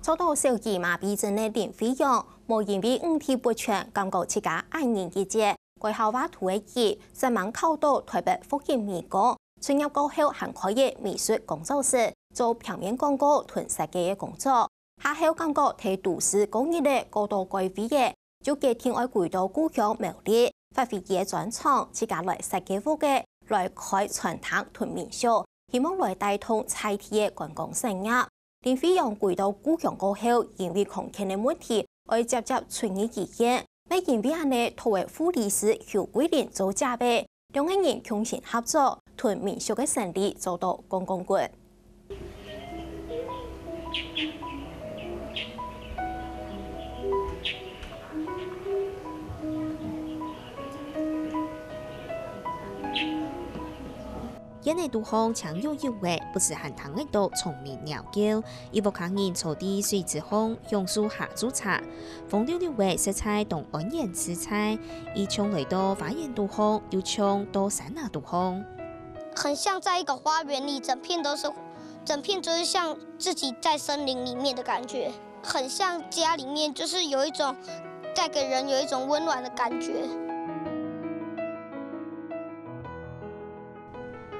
遭到小儿麻痹症的林飞勇，无因为五体不全，感觉自家黯然一截。该校画图的佢，新闻考到台北福建美工，进入过后还可以美术工作室做平面广告同设计的工作。下后感觉替都市工业的高度改变嘅，就决定爱回到故乡苗栗，发挥佢的专长，自家来设计屋嘅，来开传堂同民宿，希望来带动在地的观光产业。林飞勇回到故乡过后，因为空间的问题，而接村里意见。每因为安尼，作为护理师邱桂玲做嘉宾，两个人共同合作，同民宿的生意做到公共good。因内杜方强有优惠，不是含糖的多聪明鸟叫，伊不抗人草地水之风，用树下煮茶，风溜溜的色彩同安然吃菜，伊冲来到花园杜方，又冲到山那杜方，很像在一个花园里，整片就是像自己在森林里面的感觉，很像家里面，就是有一种带给人有一种温暖的感觉。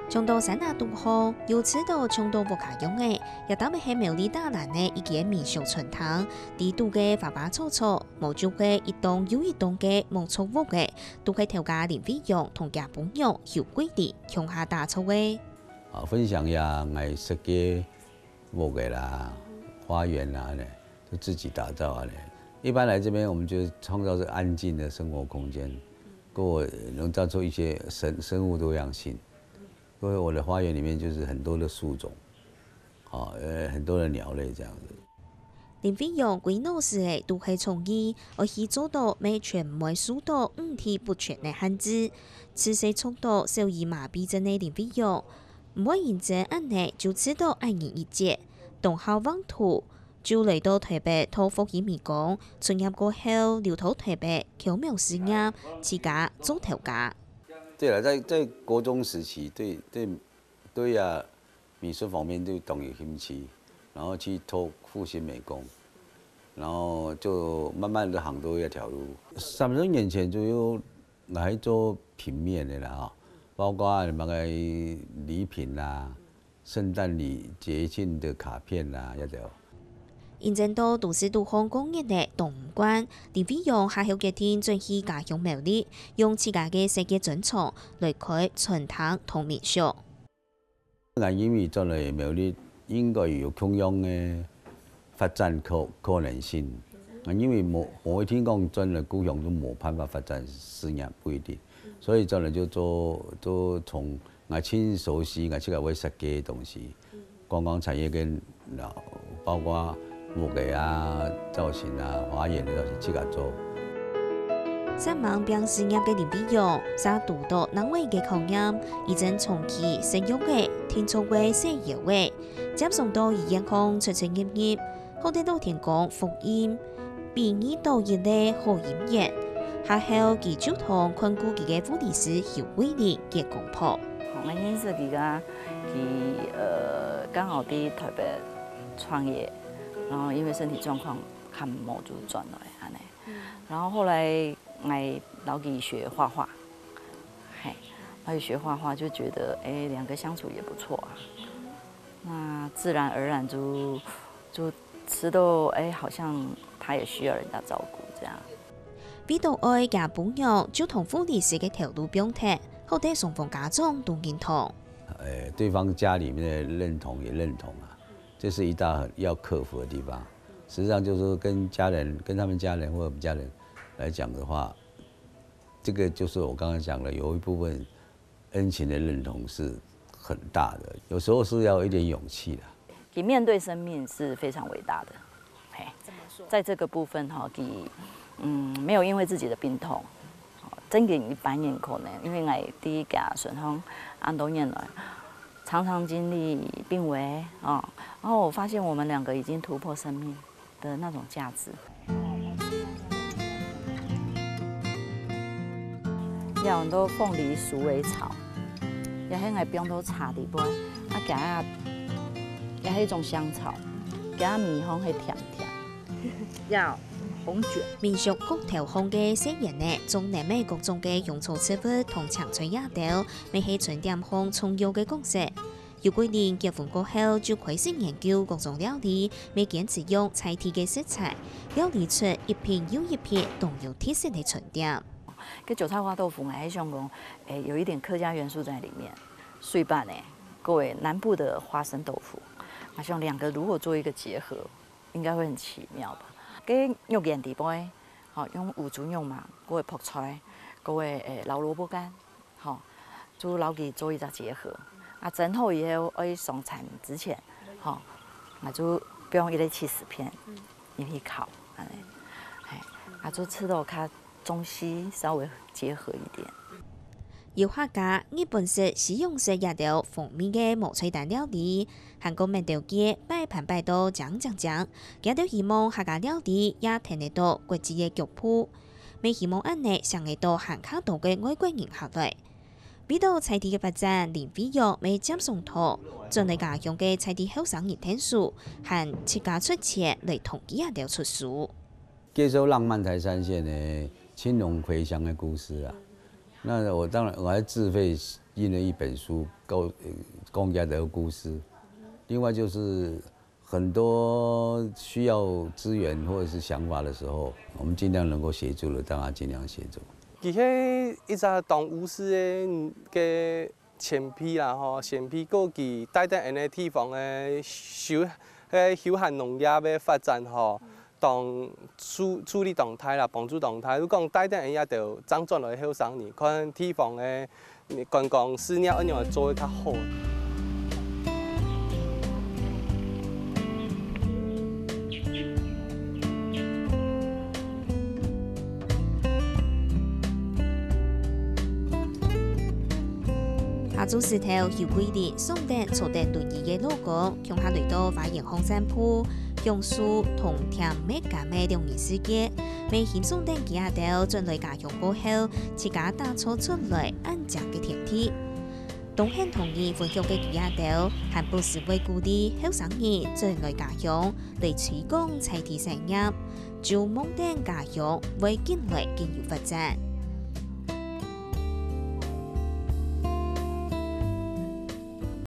冲到山那杜方，由此到冲到不卡用的，也当咪系苗栗大南的一间民宿村堂，地度嘅花花草草，毛竹嘅一栋又一栋嘅木草屋嘅，都系调家林飞勇同家朋友有规定向下打造嘅。分享呀，爱设计屋嘅啦，花园啦呢，都自己打造啊呢。一般来这边，我们就创造这安静的生活空间，能造出一些生物多样性。因为我的花园里面就是很多的树种，很多的鸟类这样子。林飞勇规脑时诶都系创意，而去做到每全每数到五体不全的限制。此时冲到小儿麻痹症的林飞勇，唔会认真安尼就知道黯然一截。动校网图就嚟到台北托福建美工，进入过后留到台北巧妙实验，自家做头家。对了，在国中时期，对呀，美术方面就懂有兴趣，然后去投复兴美工，然后就慢慢的行到一条路。30年前就有来做平面的啦，包括那个礼品啦、圣诞礼节庆的卡片啦，一条。因正到都市杜方公园的动物馆，林飞勇下后决定转去家乡苗栗，用自家嘅设计专长来开村堂同民宿。我因为做嚟苗栗应该有同样的发展可能性。因为我一听讲真的故乡都冇办法发展事业，不一定，所以真的就做从我亲熟悉我自己会设计的东西，观光产业跟包括木艺啊、造型啊、花园的都是自己做。在忙并事业嘅林飞勇，沙读到南位嘅考验，已经从其实用嘅听错嘅写谣嘅，接送到医院康出出入入，后得到天光福音，并以导演嘅好演员，下后佢就同困顾佢嘅护理师邱桂玲嘅公婆。我认识佢噶，佢刚好喺台北创业。然后因为身体状况看冇就转来安尼，然后后来我老给学画画，他学画画就觉得两个相处也不错啊，那自然而然就知道好像他也需要人家照顾这样。比到爱家朋友就同护理师嘅条路表态，后得双方家长都认同。对方家里面的认同也认同啊。这是一大要克服的地方。实际上就是说跟他们家人或者我们家人来讲的话，这个就是我刚刚讲的，有一部分恩情的认同是很大的，有时候是要一点勇气的。你面对生命是非常伟大的，在这个部分没有因为自己的病痛，真嘅一般人可能因为我第一家顺丰安多年来。常常经历病危然后我发现我们两个已经突破生命的那种价值。有很多凤梨鼠尾草，也喺我边都插地杯，也系一种香草，加米烘会甜甜，要红卷。民俗骨头烘嘅食盐呢，中南美各種嘅用草植物同青菜野豆，咪係純點烘重要嘅角色。有幾年結婚過後，就開始研究各種料理，咪堅持用在地嘅食材，料理出一片又一片動有特色嘅純點。跟韭菜花豆腐呢，還想講，有一點客家元素在裡面。碎拌呢，各位南部的花生豆腐，好像兩個如果做一個結合，應該會很奇妙吧。跟肉眼底杯，好用五種肉嘛，各位泡菜，各位老蘿蔔乾，好，就老給做一個結合。啊，整好以後，上菜之前，好，那就不用一粒起司片，入去烤，安尼，啊，就吃到較中西稍微結合一點。要客家日本式西洋式野豆風味嘅無菜單料理，韓國麵條機擺盤擺到講，也都希望客家料理也聽得到國際嘅腳步，未希望安尼上會到韓卡島嘅外國人客來。比到在地嘅發展，連飛躍未接送到，盡力家鄉嘅在地後生人聽書，和自家出錢嚟同伊野豆出書。介紹浪漫台三線嘅青龍回鄉嘅故事啊。那我當然我還自費印了一本書，講野豆的故事。另外就是很多需要資源或者是想法的時候，我們盡量能夠協助的，當然盡量協助。其實一隻當巫師嘅前批啦，吼，前批過去帶帶人嘅地方嘅休閒農業嘅發展，吼。當處理動態啦，幫助動態。如果講帶帶人也就長轉來後生年，看地方嘅觀光事業一樣做得較好。下晝時頭有規定，送電坐電輪椅嘅路過，向下嚟到花園紅山鋪。用書同甜美加美兩年世界，未險送電幾下豆進來家鄉過後，自家打錯出來安靜嘅天梯。東慶同意分享嘅幾下豆，還不是為鼓勵後生人進來家鄉嚟推廣在地產業，就夢定家鄉為近來更有發展。